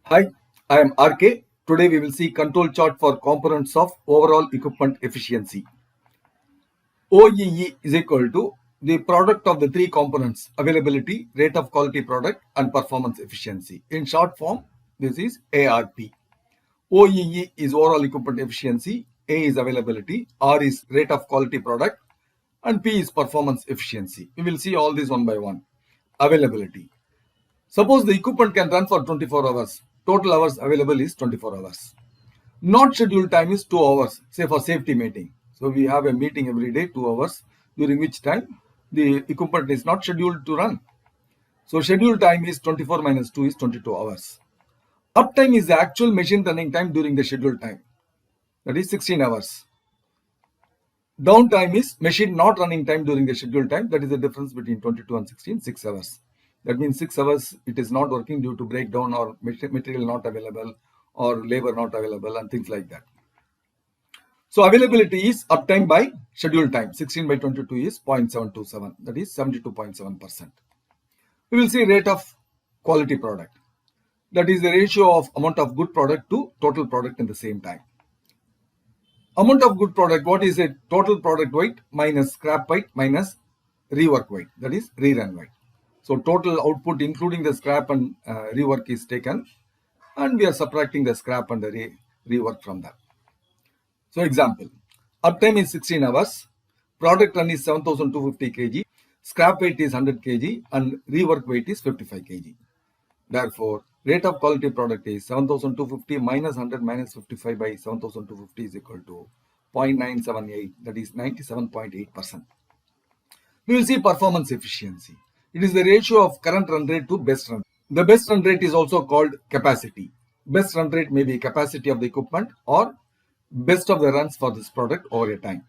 Hi, I am RK. Today we will see control chart for components of overall equipment efficiency. OEE is equal to the product of the three components: availability, rate of quality product, and performance efficiency. In short form, this is ARP. OEE is overall equipment efficiency, A is availability, R is rate of quality product, and P is performance efficiency. We will see all these one by one. Availability. Suppose the equipment can run for 24 hours. Total hours available is 24 hours. Not scheduled time is 2 hours, say for safety meeting. So we have a meeting every day, 2 hours, during which time the equipment is not scheduled to run. So scheduled time is 24 minus 2 is 22 hours. Uptime is the actual machine running time during the scheduled time. That is 16 hours. Downtime is machine not running time during the scheduled time. That is the difference between 22 and 16, 6 hours. That means 6 hours it is not working due to breakdown or material not available or labor not available and things like that. So availability is uptime by scheduled time. 16 by 22 is 0.727. That is 72.7%. We will see rate of quality product. That is the ratio of amount of good product to total product in the same time. Amount of good product, what is it? Total product weight minus scrap weight minus rework weight. That is rerun weight. So total output including the scrap and rework is taken, and we are subtracting the scrap and the rework from that. So example, uptime is 16 hours, product run is 7250 kg, scrap weight is 100 kg and rework weight is 55 kg. Therefore, rate of quality product is 7250 minus 100 minus 55 by 7250 is equal to 0.978, that is 97.8%. We will see performance efficiency. It is the ratio of current run rate to best run. The best run rate is also called capacity. Best run rate may be capacity of the equipment or best of the runs for this product over a time.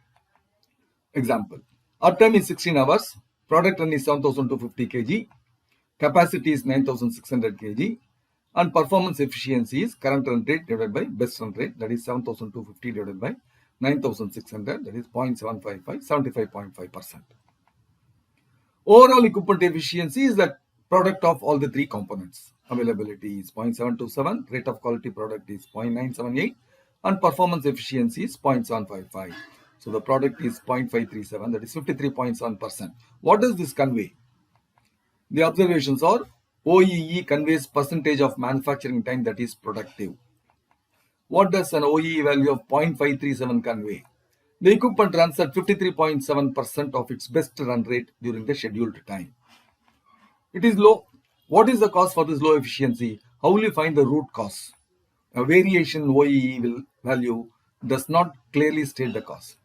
Example, uptime is 16 hours, product run is 7250 kg, capacity is 9600 kg, and performance efficiency is current run rate divided by best run rate, that is 7250 divided by 9600, that is 0.755, 75.5%. Overall equipment efficiency is the product of all the three components. Availability is 0.727, rate of quality product is 0.978, and performance efficiency is 0.755. So the product is 0.537, that is 53.7%. What does this convey? The observations are OEE conveys percentage of manufacturing time that is productive. What does an OEE value of 0.537 convey? The equipment runs at 53.7% of its best run rate during the scheduled time. It is low. What is the cause for this low efficiency? How will you find the root cause? A variation in OEE value does not clearly state the cause.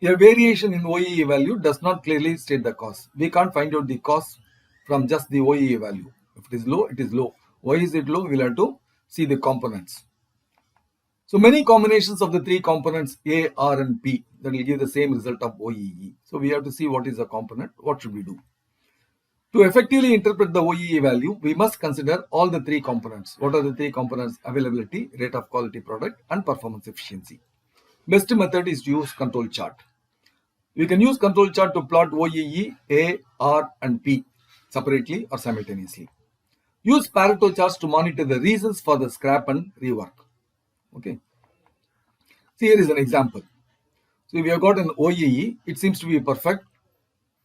A variation in OEE value does not clearly state the cause. We can't find out the cause from just the OEE value. If it is low, it is low. Why is it low? We'll have to see the components. So many combinations of the three components A, R and P that will give the same result of OEE. So we have to see what is the component, what should we do. To effectively interpret the OEE value, we must consider all the three components. What are the three components? Availability, rate of quality product and performance efficiency. Best method is to use control chart. We can use control chart to plot OEE, A, R and P separately or simultaneously. Use Pareto charts to monitor the reasons for the scrap and rework. Okay. See, here is an example. So we have got an OEE. It seems to be perfect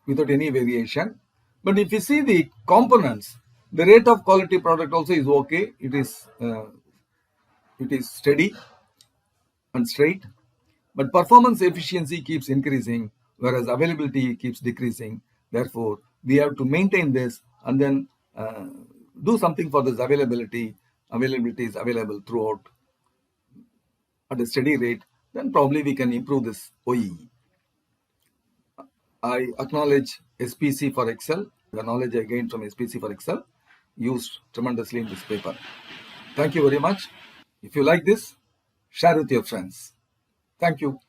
without any variation. But if you see the components, the rate of quality product also is okay. It is steady and straight. But performance efficiency keeps increasing, whereas availability keeps decreasing. Therefore, we have to maintain this and then do something for this availability. Availability is available throughout at a steady rate. Then probably we can improve this OEE. I acknowledge SPC for Excel. The knowledge I gained from SPC for Excel used tremendously in this paper. Thank you very much. If you like this, share with your friends. Thank you.